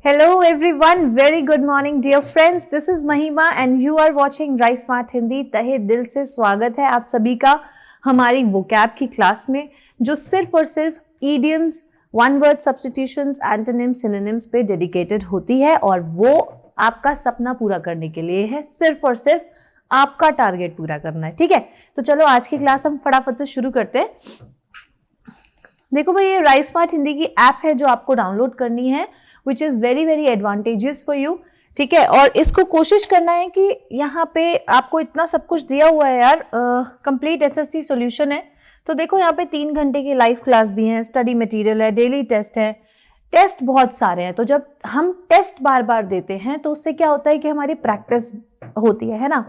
Hello everyone, very good morning dear friends. This is Mahima and you are watching Rise Smart Hindi. तहे दिल से स्वागत है आप सभी का हमारी वोकैब की क्लास में जो सिर्फ और सिर्फ idioms, one word substitutions, antonyms, synonyms पे डेडिकेटेड होती है और वो आपका सपना पूरा करने के लिए है, सिर्फ और सिर्फ आपका टारगेट पूरा करना है. ठीक है, तो चलो आज की क्लास हम फटाफट से शुरू करते हैं. देखो भाई, ये राइस स्मार्ट हिंदी की ऐप है जो आपको डाउनलोड करनी है, which is very very advantages for you. ठीक है, और इसको कोशिश करना है कि यहाँ पे आपको इतना सब कुछ दिया हुआ है यार, कंप्लीट एसएससी सॉल्यूशन है. तो देखो यहाँ पे 3 घंटे की लाइव क्लास भी है, स्टडी मटेरियल है, डेली टेस्ट है, टेस्ट बहुत सारे हैं. तो जब हम टेस्ट बार बार देते हैं तो उससे क्या होता है कि हमारी प्रैक्टिस होती है ना.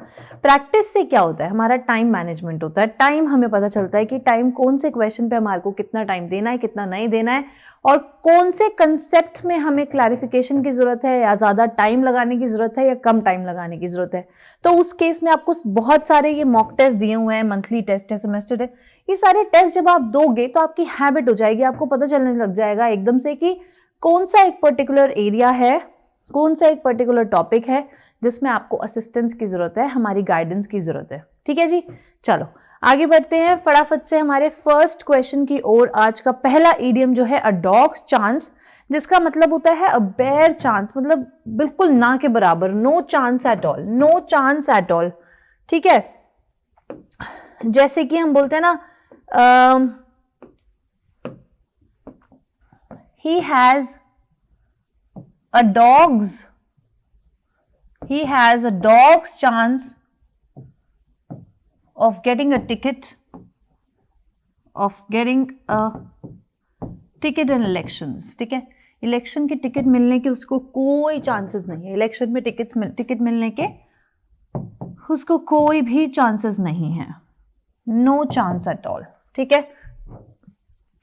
प्रैक्टिस से क्या होता है, हमारा टाइम मैनेजमेंट होता है. टाइम हमें पता चलता है कि टाइम कौन से क्वेश्चन पे हमारे को कितना टाइम देना है, कितना नहीं देना है, और कौन से कंसेप्ट में हमें क्लैरिफिकेशन की जरूरत है, या ज़्यादा टाइम लगाने की जरूरत है या कम टाइम लगाने की जरूरत है. तो उस केस में आपको बहुत सारे ये मॉक टेस्ट दिए हुए हैं, मंथली टेस्ट है, सेमेस्टर है. ये सारे टेस्ट जब आप दोगे तो आपकी हैबिट हो जाएगी, आपको पता चलने लग जाएगा एकदम से कि कौन सा एक पर्टिकुलर एरिया है, कौन सा एक पर्टिकुलर टॉपिक है जिसमें आपको असिस्टेंस की जरूरत है, हमारी गाइडेंस की जरूरत है. ठीक है जी, चलो आगे बढ़ते हैं फटाफट से हमारे फर्स्ट क्वेश्चन की ओर. आज का पहला इडियम जो है अ डॉग्स चांस, जिसका मतलब होता है अ बेयर चांस, मतलब बिल्कुल ना के बराबर, no chance at all, no chance at all. ठीक है, जैसे कि हम बोलते हैं ना, he has a dog's chance of getting a ticket in elections. ठीक है, इलेक्शन की टिकट मिलने के उसको कोई चांसेस नहीं है. इलेक्शन में टिकट मिलने के उसको कोई भी चांसेस नहीं है, नो चांस एट ऑल. ठीक है,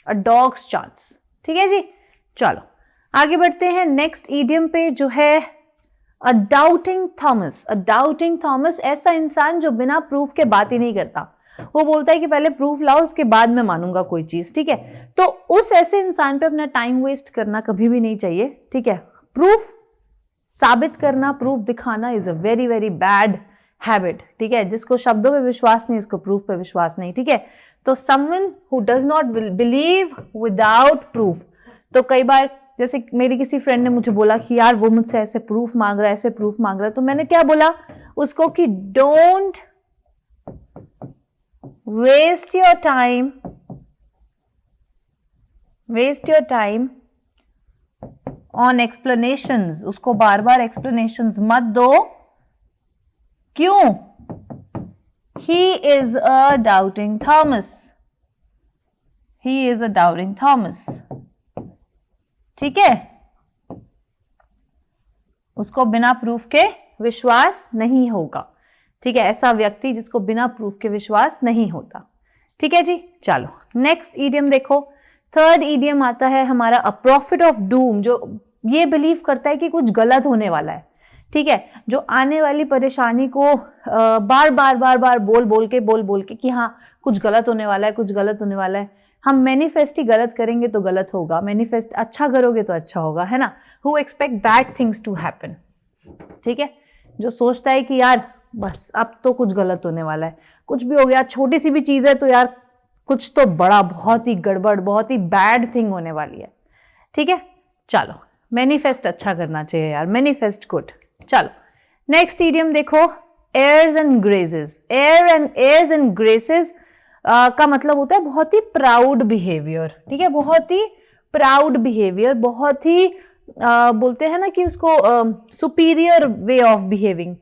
अ डॉग्स चांस. ठीक है जी, चलो आगे बढ़ते हैं नेक्स्ट ईडियम पे जो है अ डाउटिंग थॉमस. अ डाउटिंग थॉमस ऐसा इंसान जो बिना प्रूफ के बात ही नहीं करता. वो बोलता है कि पहले प्रूफ लाओ, उसके बाद मैं मानूंगा कोई चीज. ठीक है, तो उस ऐसे इंसान पे अपना टाइम वेस्ट करना कभी भी नहीं चाहिए. ठीक है, प्रूफ साबित करना, प्रूफ दिखाना is a very very bad habit. ठीक है, जिसको शब्दों पे विश्वास नहीं, उसको प्रूफ पे विश्वास नहीं. ठीक है, तो someone who does not believe without proof. तो कई बार जैसे मेरी किसी फ्रेंड ने मुझे बोला कि यार वो मुझसे ऐसे प्रूफ मांग रहा है, ऐसे प्रूफ मांग रहा है, तो मैंने क्या बोला उसको कि don't waste your time on explanations. उसको बार बार एक्सप्लेनेशंस मत दो. क्यों? He is a doubting Thomas. ठीक है, उसको बिना प्रूफ के विश्वास नहीं होगा. ठीक है, ऐसा व्यक्ति जिसको बिना प्रूफ के विश्वास नहीं होता. ठीक है जी, चलो नेक्स्ट ईडियम देखो. थर्ड ईडियम आता है हमारा अ प्रॉफिट ऑफ डूम, जो ये बिलीव करता है कि कुछ गलत होने वाला है. ठीक है, जो आने वाली परेशानी को बार बार बोल के कि हाँ कुछ गलत होने वाला है. हम मैनिफेस्ट ही गलत करेंगे तो गलत होगा, मैनिफेस्ट अच्छा करोगे तो अच्छा होगा, है ना. Who expect bad things to happen. ठीक है, जो सोचता है कि यार बस अब तो कुछ गलत होने वाला है, कुछ भी हो गया, छोटी सी भी चीज है तो यार कुछ तो बड़ा, बहुत ही गड़बड़, बहुत ही बैड थिंग होने वाली है. ठीक है, चलो मैनिफेस्ट अच्छा करना चाहिए यार, मैनिफेस्ट गुड. चलो नेक्स्ट इडियम देखो, एयर्स एंड ग्रेसेस का मतलब होता है बहुत ही प्राउड बिहेवियर. ठीक है, बहुत ही प्राउड बिहेवियर, बहुत ही बोलते हैं ना कि उसको superior way of behaving,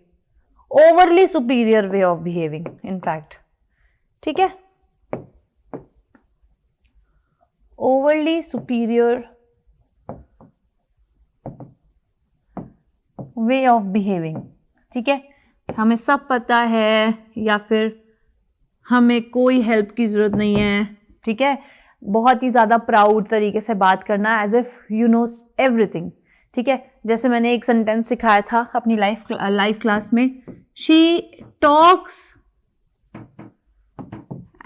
overly superior way of behaving in fact. ठीक है, overly superior way of behaving. ठीक है, हमें सब पता है या फिर हमें कोई हेल्प की जरूरत नहीं है. ठीक है, बहुत ही ज्यादा प्राउड तरीके से बात करना, as if you know everything. ठीक है, जैसे मैंने एक सेंटेंस सिखाया था अपनी लाइव क्लास में, she talks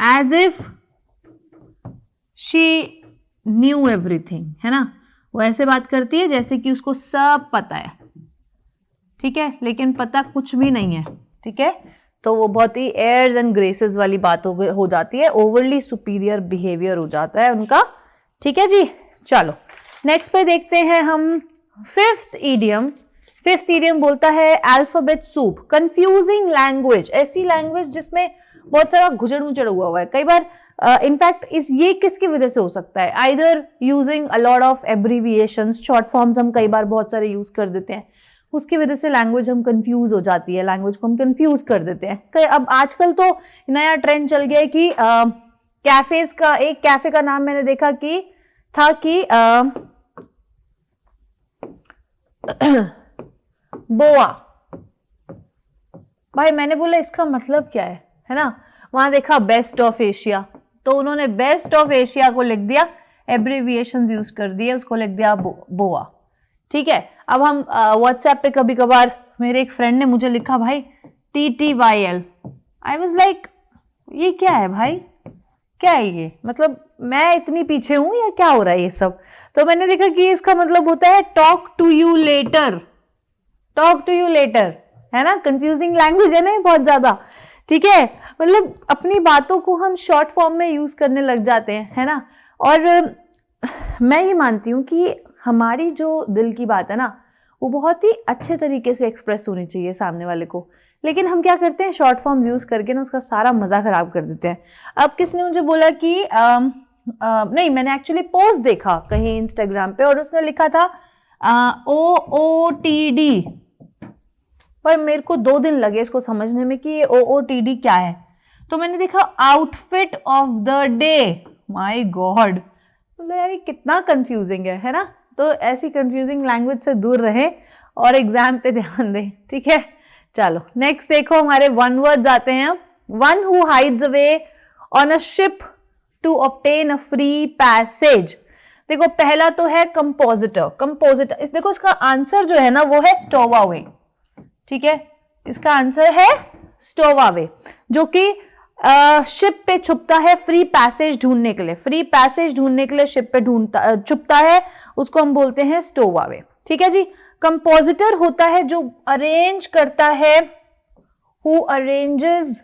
as if she knew everything, है ना. वो ऐसे बात करती है जैसे कि उसको सब पता है, ठीक है, लेकिन पता कुछ भी नहीं है, ठीक है। तो वो बहुत ही एयर्स एंड ग्रेसेस वाली बात हो जाती है, ओवरली सुपीरियर बिहेवियर हो जाता है उनका, ठीक है जी। चलो नेक्स्ट पे देखते हैं हम फिफ्थ इडियम। फिफ्थ इडियम बोलता है अल्फाबेट सूप, कंफ्यूजिंग लैंग्वेज, ऐसी लैंग्वेज जिसमें बहुत सारा घुजड़ मुचड़ हुआ है। कई बार इनफैक्ट ये किसकी वजह से हो सकता है, either using a lot of abbreviations, short forms हम कई बार बहुत सारे यूज कर देते हैं, उसकी वजह से लैंग्वेज हम कंफ्यूज हो जाती है, लैंग्वेज को हम कंफ्यूज कर देते हैं। अब आजकल तो नया ट्रेंड चल गया है कि कैफेज का, एक कैफे का नाम मैंने देखा कि था कि बोआ। भाई मैंने बोला इसका मतलब क्या है ना। वहां देखा बेस्ट ऑफ एशिया, तो उन्होंने बेस्ट ऑफ एशिया को लिख दिया, एब्रीविएशंस यूज कर दिए, उसको लिख दिया बोआ, ठीक है। अब हम व्हाट्सएप पे कभी कभार, मेरे एक फ्रेंड ने मुझे लिखा भाई TTYL, आई वाज लाइक ये क्या है भाई, क्या है ये, मतलब मैं इतनी पीछे हूं या क्या हो रहा है ये सब। तो मैंने देखा कि इसका मतलब होता है talk to you later, talk to you later, है ना। कंफ्यूजिंग लैंग्वेज है ना बहुत ज्यादा, ठीक है। मतलब अपनी बातों को हम शॉर्ट फॉर्म में यूज करने लग जाते हैं, है ना। और मैं ये मानती हूँ कि हमारी जो दिल की बात है ना, वो बहुत ही अच्छे तरीके से एक्सप्रेस होनी चाहिए सामने वाले को, लेकिन हम क्या करते हैं, शॉर्ट फॉर्म्स यूज करके ना उसका सारा मजा खराब कर देते हैं। अब किसने मुझे बोला कि नहीं, मैंने एक्चुअली पोस्ट देखा कहीं इंस्टाग्राम पे और उसने लिखा था OOTD, पर मेरे को 2 दिन लगे इसको समझने में कि ये OOTD क्या है। तो मैंने देखा outfit of the day, my God, मतलब यार ये कितना कंफ्यूजिंग है ना। तो ऐसी कंफ्यूजिंग लैंग्वेज से दूर रहें और एग्जाम पे ध्यान दें, ठीक है। चलो नेक्स्ट देखो, हमारे वन वर्ड्स आते हैं। One who hides away on a ship to obtain a free passage. देखो पहला तो है कंपोजिटर, कंपोजिटर, इस देखो इसका आंसर जो है ना वो है स्टोवावे, ठीक है। इसका आंसर है स्टोवावे, जो कि शिप पे छुपता है फ्री पैसेज ढूंढने के लिए, फ्री पैसेज ढूंढने के लिए शिप पे छुपता है, उसको हम बोलते हैं स्टोवावे, ठीक है जी। कंपोजिटर होता है जो अरेंज करता है, हु अरेंजेस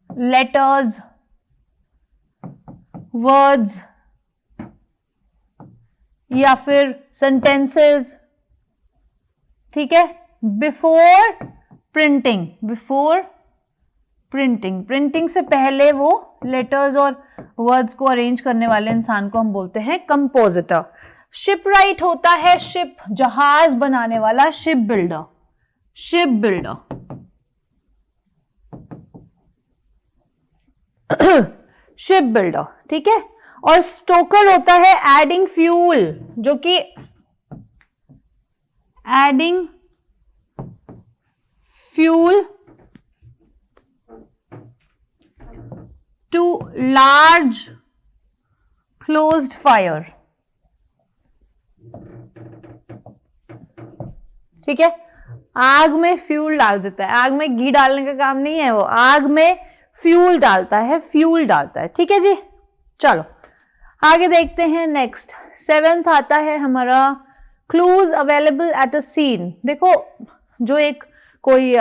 लेटर्स, वर्ड्स या फिर सेंटेंसेस, ठीक है, before printing, before printing, printing से पहले वो लेटर्स और वर्ड्स को अरेंज करने वाले इंसान को हम बोलते हैं कंपोजिटर। शिप राइट होता है शिप, जहाज बनाने वाला, ship builder, ship builder, ship builder, ठीक है। और स्टोकर होता है एडिंग फ्यूल, जो कि adding fuel to large closed fire, ठीक है। आग में फ्यूल डाल देता है, आग में घी डालने का काम नहीं है वो, आग में फ्यूल डालता है, फ्यूल डालता है, ठीक है जी। चलो आगे देखते हैं। नेक्स्ट 7th आता है हमारा clues available at a scene. देखो जो एक कोई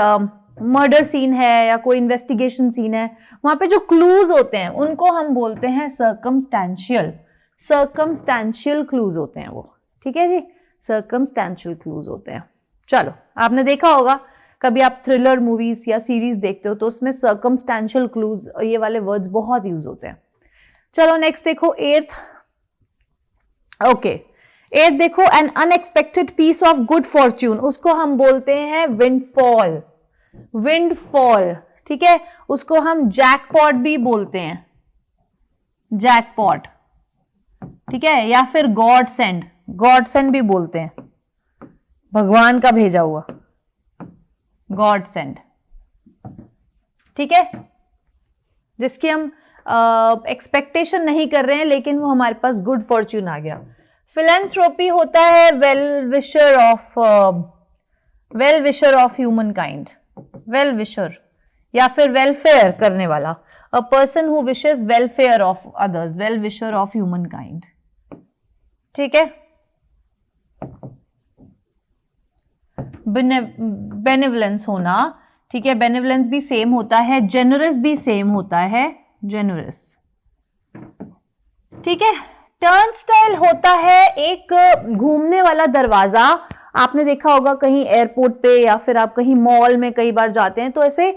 मर्डर सीन है या कोई इन्वेस्टिगेशन सीन है, वहां पे जो क्लूज होते हैं उनको हम बोलते हैं सर्कमस्टेंशियल, सर्कमस्टेंशियल क्लूज होते हैं वो, ठीक है जी, सर्कमस्टेंशियल क्लूज होते हैं। चलो आपने देखा होगा कभी आप थ्रिलर मूवीज या सीरीज देखते हो तो उसमें सर्कमस्टेंशियल क्लूज, ये वाले वर्ड्स बहुत यूज होते हैं। चलो नेक्स्ट देखो 8th, ओके 8th देखो, an unexpected piece of good fortune, उसको हम बोलते हैं विंडफॉल, विंडफॉल, ठीक है। उसको हम जैकपॉट भी बोलते हैं, जैकपॉट, ठीक है, या फिर गॉड सेंड, गॉड सेंड भी बोलते हैं, भगवान का भेजा हुआ, गॉड सेंड, ठीक है, जिसकी हम एक्सपेक्टेशन नहीं कर रहे हैं लेकिन वो हमारे पास गुड फॉर्च्यून आ गया। फिलैंथ्रोपी होता है well wisher of human kind, well wisher या फिर वेलफेयर करने वाला, a person who wishes welfare of others, well wisher of human kind, ठीक है, बेनेवलेंस होना, ठीक है, बेनेवलेंस भी सेम होता है, जेनरस भी सेम होता है, जेनरस, ठीक है। टर्नस्टाइल होता है एक घूमने वाला दरवाजा, आपने देखा होगा कहीं एयरपोर्ट पे या फिर आप कहीं मॉल में कई बार जाते हैं तो ऐसे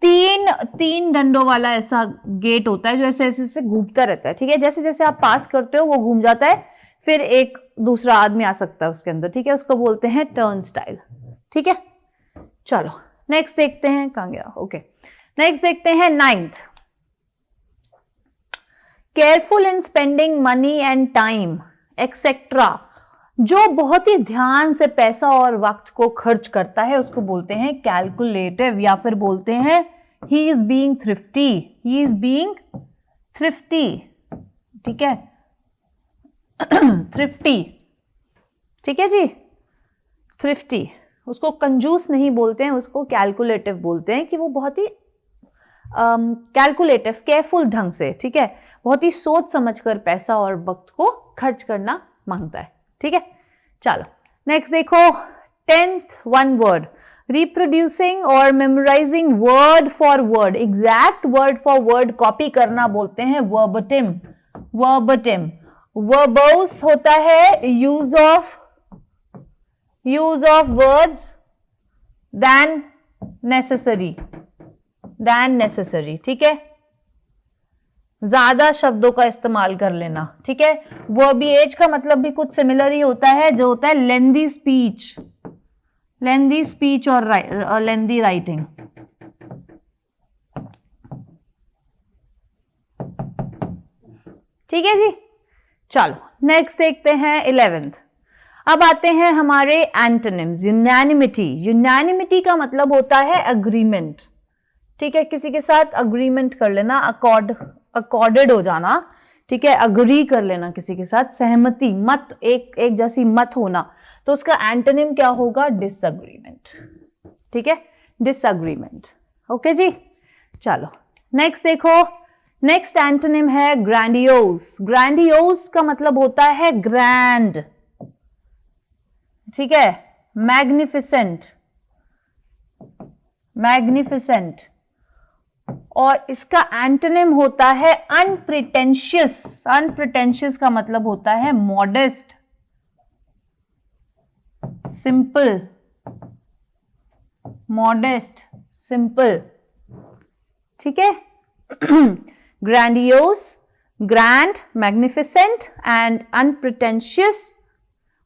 तीन डंडों वाला ऐसा गेट होता है जो ऐसे ऐसे ऐसे घूमता रहता है, ठीक है, जैसे जैसे आप पास करते हो वो घूम जाता है, फिर एक दूसरा आदमी आ सकता है उसके अंदर, ठीक है, उसको बोलते हैं टर्नस्टाइल, ठीक है। चलो नेक्स्ट देखते हैं, कहां गया, ओके, नेक्स्ट देखते हैं 9th, careful in spending money and time etcetera, जो बहुत ही ध्यान से पैसा और वक्त को खर्च करता है उसको बोलते हैं कैलकुलेटिव, या फिर बोलते हैं he is being thrifty, he is being thrifty, ठीक है, थ्रिफ्टी, ठीक है जी, थ्रिफ्टी, उसको कंजूस नहीं बोलते हैं, उसको कैलकुलेटिव बोलते हैं कि वो बहुत ही कैलकुलेटिव, केयरफुल ढंग से, ठीक है, बहुत ही सोच समझकर पैसा और वक्त को खर्च करना मांगता है, ठीक है। चलो नेक्स्ट देखो 10th, वन वर्ड, रिप्रोड्यूसिंग और memorising word for word, exact word for word copy करना बोलते हैं वर्बटिम, वर्बटिम। वर्बोस होता है use of words then necessary, ठीक है, ज्यादा शब्दों का इस्तेमाल कर लेना, ठीक है। वर्बिएज का मतलब भी कुछ सिमिलर ही होता है, जो होता है लेंदी स्पीच और लेंदी राइटिंग, ठीक है जी। चलो नेक्स्ट देखते हैं 11th, अब आते हैं हमारे एंटोनिम्स। यूनानिमिटी का मतलब होता है अग्रीमेंट, ठीक है, किसी के साथ अग्रीमेंट कर लेना, अकॉर्डेड हो जाना, ठीक है, अग्री कर लेना किसी के साथ, सहमति, मत, एक जैसी मत होना, तो उसका एंटोनिम क्या होगा, डिसएग्रीमेंट, ठीक है, डिसएग्रीमेंट, ओके जी। चलो नेक्स्ट देखो, नेक्स्ट एंटोनिम है ग्रैंडियोस। ग्रैंडियोस का मतलब होता है ग्रैंड, ठीक है, मैग्निफिसेंट, और इसका एंटोनिम होता है अनप्रिटेंशियस। अनप्रिटेंशियस का मतलब होता है मॉडेस्ट, सिंपल, मॉडेस्ट, सिंपल, ठीक है। Grandiose, grand, magnificent and unpretentious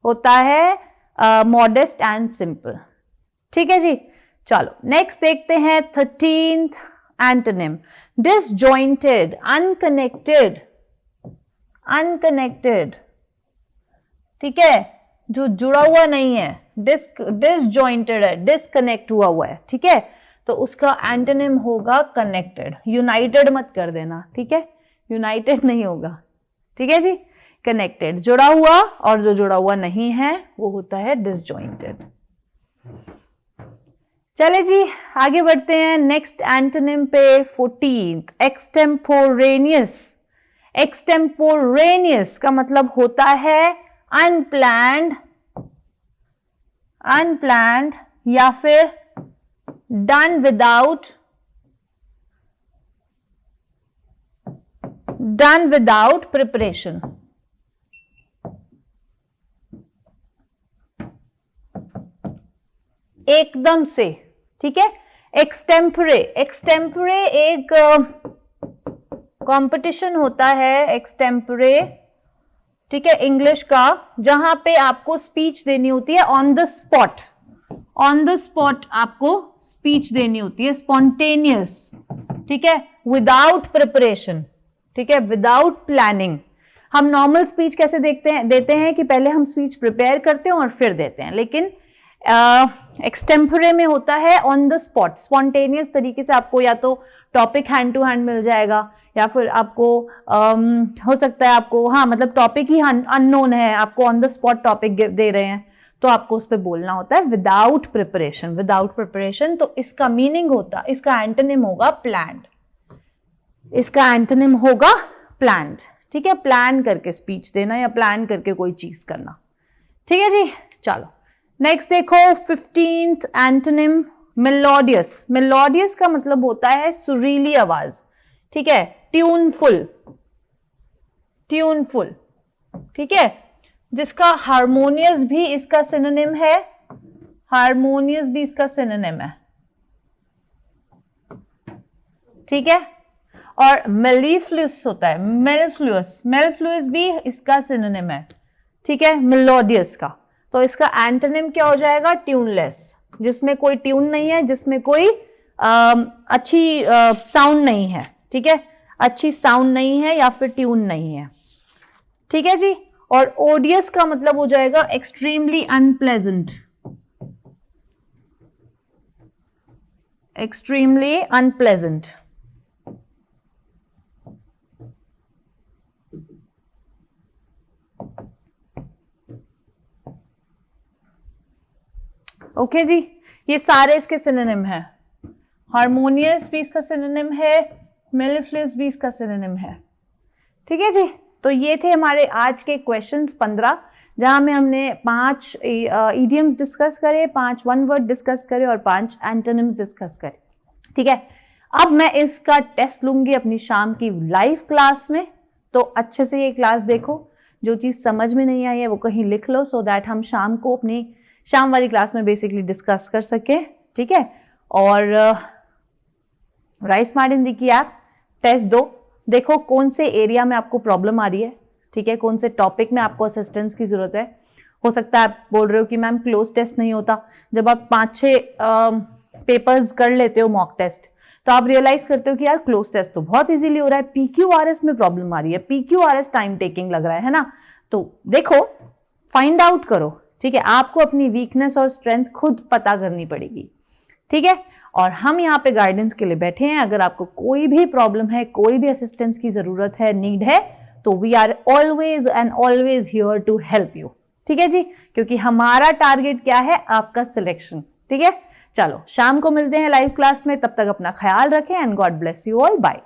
होता है मॉडेस्ट एंड सिंपल, ठीक है जी। चलो नेक्स्ट देखते हैं 13th एंटोनिम, डिसजॉइंटेड, अनकनेक्टेड, ठीक है, जो जुड़ा हुआ नहीं है, डिसजॉइंटेड है, डिसकनेक्ट हुआ है, ठीक है, तो उसका एंटोनिम होगा कनेक्टेड। यूनाइटेड मत कर देना, ठीक है, यूनाइटेड नहीं होगा, ठीक है जी, कनेक्टेड, जुड़ा हुआ, और जो जुड़ा हुआ नहीं है वो होता है डिसजॉइंटेड। चले जी आगे बढ़ते हैं नेक्स्ट एंटोनिम पे 14th, एक्सटेम्पोरेनियस। एक्सटेम्पोरेनियस का मतलब होता है अनप्लान्ड या फिर डन विदाउट प्रिपरेशन, एकदम से, ठीक है। एक्सटेम्परे एक कंपटीशन होता है एक्सटेम्परे, ठीक है, इंग्लिश का, जहां पे आपको स्पीच देनी होती है ऑन द स्पॉट आपको स्पीच देनी होती है, स्पॉन्टेनियस, ठीक है, विदाउट प्रिपरेशन, ठीक है, विदाउट प्लानिंग। हम नॉर्मल स्पीच कैसे देते हैं कि पहले हम स्पीच प्रिपेयर करते हैं और फिर देते हैं, लेकिन एक्सटेम्परे में होता है ऑन द स्पॉट, स्पॉन्टेनियस तरीके से आपको या तो टॉपिक हैंड टू हैंड मिल जाएगा, या फिर आपको हो सकता है आपको, हाँ मतलब टॉपिक ही अननोन है, आपको ऑन द स्पॉट टॉपिक दे रहे हैं तो आपको उस पर बोलना होता है विदाउट प्रिपरेशन। तो इसका मीनिंग होता, इसका एंटोनिम होगा प्लान्ड, इसका एंटोनिम होगा प्लान्ड, ठीक है, प्लान करके स्पीच देना या प्लान करके कोई चीज करना। ठीक है जी, चलो नेक्स्ट देखो 15th एंटोनिम मेलोडियस। मेलोडियस का मतलब होता है सुरीली आवाज, ठीक है, ट्यूनफुल, ट्यूनफुल, ठीक है, जिसका हारमोनियस भी इसका सिनोनिम है, हारमोनियस भी इसका सिनोनिम है, ठीक है। और मेलिफ्लुअस होता है, मेलफ्लुअस, मेलफ्लुअस भी इसका सिनोनिम है, ठीक है, मेलोडियस का। तो इसका एंटोनिम क्या हो जाएगा? ट्यूनलेस, जिसमें कोई ट्यून नहीं है, जिसमें कोई अच्छी साउंड नहीं है, ठीक है, अच्छी साउंड नहीं है या फिर ट्यून नहीं है, ठीक है जी। और ओडियस का मतलब हो जाएगा extremely unpleasant, extremely unpleasant, okay जी। ये सारे इसके सिनोनिम है, हारमोनियस भी इसका सिनोनिम है, मेलिफ्लुअस भी इसका सिनोनिम है, ठीक है जी। तो ये थे हमारे आज के क्वेश्चंस 15, जहां में हमने 5 इडियम्स डिस्कस करे, 5 वन वर्ड डिस्कस करे और 5 एंटोनिम्स डिस्कस करे, ठीक है। अब मैं इसका टेस्ट लूंगी अपनी शाम की लाइव क्लास में, तो अच्छे से ये क्लास देखो, जो चीज समझ में नहीं आई है वो कहीं लिख लो, सो दैट हम शाम को अपनी शाम वाली क्लास में बेसिकली डिस्कस कर सके, ठीक है। और राइस स्मार्ट हिंदी की ऐप टेस्ट दो, देखो कौन से एरिया में आपको प्रॉब्लम आ रही है, ठीक है, कौन से टॉपिक में आपको असिस्टेंस की जरूरत है। हो सकता है आप बोल रहे हो कि मैम क्लोज टेस्ट नहीं होता। जब आप 5-6 पेपर्स कर लेते हो मॉक टेस्ट, तो आप रियलाइज करते हो कि यार क्लोज टेस्ट तो बहुत इजीली हो रहा है, PQRS में प्रॉब्लम आ रही है, PQRS टाइम टेकिंग लग रहा है ना। तो देखो, फाइंड आउट करो, ठीक है, आपको अपनी वीकनेस और स्ट्रेंथ खुद पता करनी पड़ेगी, ठीक है। और हम यहाँ पे गाइडेंस के लिए बैठे हैं, अगर आपको कोई भी प्रॉब्लम है, कोई भी असिस्टेंस की जरूरत है, नीड है, तो we are always and always here to help you, ठीक है जी, क्योंकि हमारा टारगेट क्या है? आपका सिलेक्शन, ठीक है। चलो शाम को मिलते हैं लाइव क्लास में, तब तक अपना ख्याल रखें and God bless you all, bye.